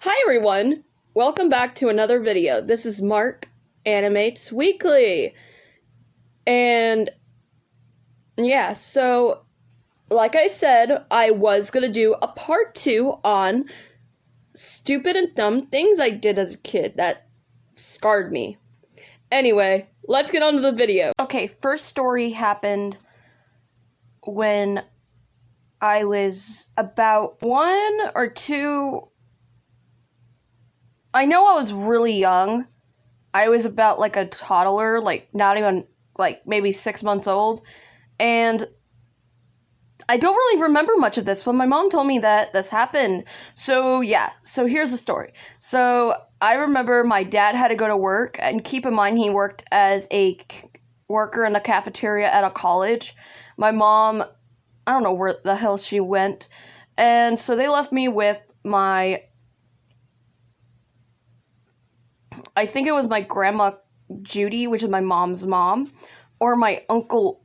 Hi everyone! Welcome back to another video. This is Mark Animates Weekly. And yeah, so like I said, I was gonna do a part 2 on stupid and dumb things I did as a kid that scarred me. Anyway, let's get on to the video. Okay, first story happened when I was about 1 or 2. I know I was really young. I was about like a toddler, like not even like maybe 6 months old. And I don't really remember much of this, but my mom told me that this happened. So yeah, so here's the story. So I remember my dad had to go to work, and keep in mind he worked as a worker in the cafeteria at a college. My mom, I don't know where the hell she went. And so they left me with I think it was my grandma Judy, which is my mom's mom, or my uncle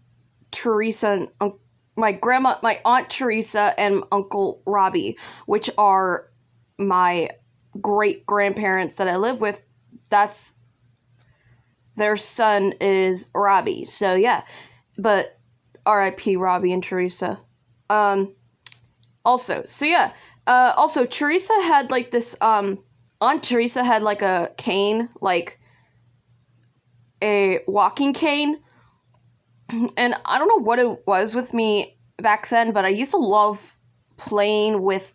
Teresa and my aunt Teresa and Uncle Robbie, which are my great grandparents that I live with. That's their son is Robbie. So yeah, but R.I.P. Robbie and Teresa. Also Teresa had like this Aunt Teresa had like a cane, like a walking cane, and I don't know what it was with me back then, but I used to love playing with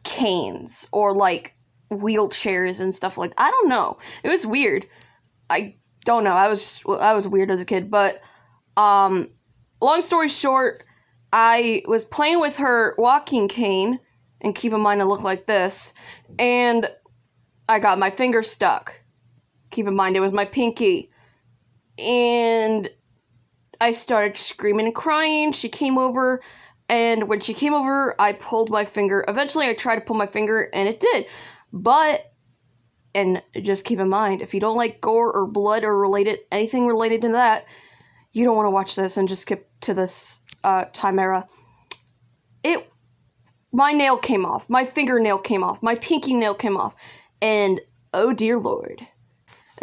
canes or like wheelchairs and stuff like that. I don't know. It was weird. I don't know. I was weird as a kid, but long story short, I was playing with her walking cane, and keep in mind it looked like this, and I got my finger stuck. Keep in mind it was my pinky. And I started screaming and crying. She came over, and when she came over, I pulled my finger. Eventually I tried to pull my finger, and it did. And just keep in mind, if you don't like gore or blood or anything related to that, you don't want to watch this, and just skip to this time era. My nail came off, my fingernail came off, my pinky nail came off, and oh dear Lord.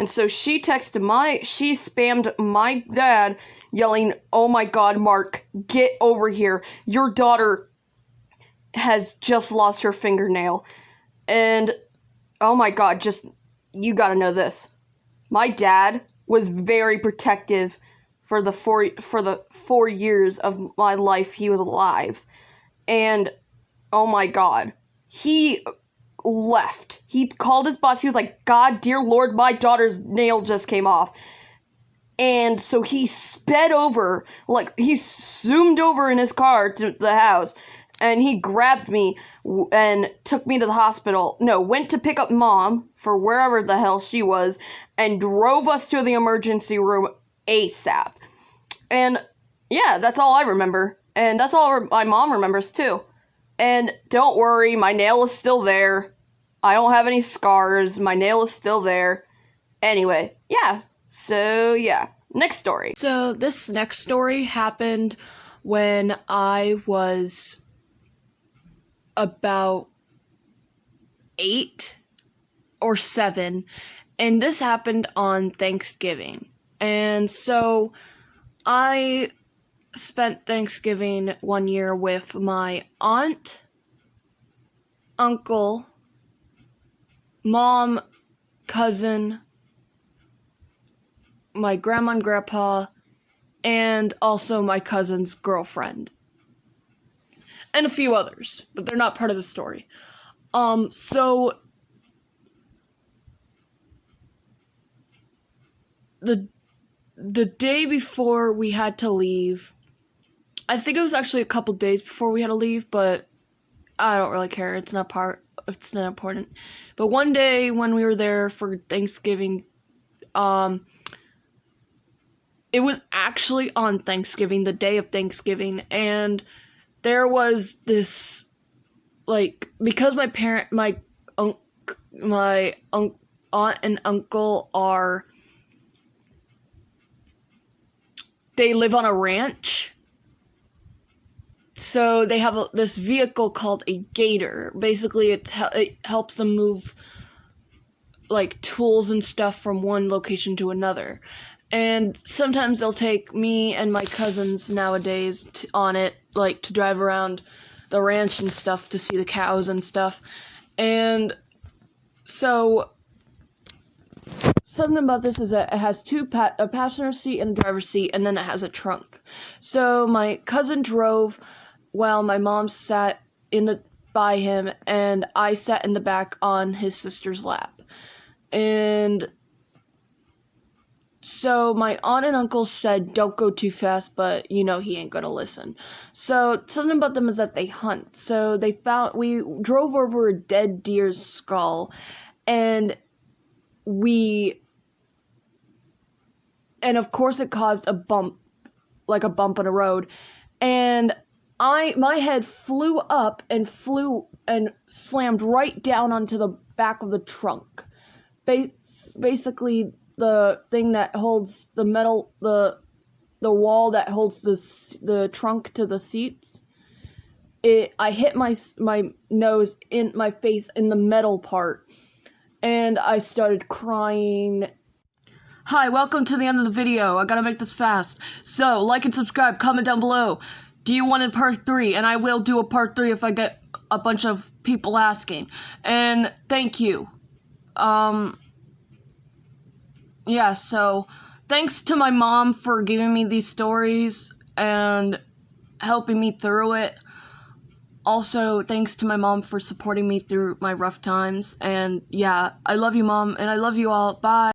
And so she spammed my dad, yelling, "Oh my God, Mark, get over here. Your daughter has just lost her fingernail." And oh my God, you gotta know this. My dad was very protective for the 4 years of my life he was alive. And oh my God, he left. He called his boss. He was like, "God, dear Lord, my daughter's nail just came off." And so he sped over, like he zoomed over in his car to the house, and he grabbed me and took me to the hospital. No, went to pick up Mom for wherever the hell she was, and drove us to the emergency room ASAP. And yeah, that's all I remember. And that's all my mom remembers too. And don't worry, my nail is still there. I don't have any scars. My nail is still there. Anyway, yeah. So, yeah. Next story. So, this next story happened when I was about 8 or 7. And this happened on Thanksgiving. And so, I spent Thanksgiving one year with my aunt, uncle, mom, cousin, my grandma and grandpa, and also my cousin's girlfriend. And a few others, but they're not part of the story. So the day before we had to leave, I think it was actually a couple days before we had to leave, but I don't really care. It's not important. But one day when we were there for Thanksgiving, it was actually on Thanksgiving, the day of Thanksgiving, and there was this, like, because my aunt and uncle they live on a ranch. so they have this vehicle called a gator. Basically, it helps them move like tools and stuff from one location to another. And sometimes they'll take me and my cousins nowadays on it, like to drive around the ranch and stuff to see the cows and stuff. And so something about this is that it has a passenger seat and a driver's seat, and then it has a trunk. So my cousin drove while my mom sat by him, and I sat in the back on his sister's lap. And so my aunt and uncle said, don't go too fast, but he ain't gonna listen. So something about them is that they hunt. So we drove over a dead deer's skull, and of course it caused a bump in a road, and my head flew up and slammed right down onto the back of the trunk. Basically, the thing that holds the metal, the wall that holds the trunk to the seats. I hit my nose in my face in the metal part, and I started crying. Hi, welcome to the end of the video. I gotta make this fast. So, like and subscribe, comment down below. Do you want a part 3? And I will do a part 3 if I get a bunch of people asking. And thank you. Yeah, so thanks to my mom for giving me these stories and helping me through it. Also, thanks to my mom for supporting me through my rough times. And yeah, I love you, Mom, and I love you all. Bye.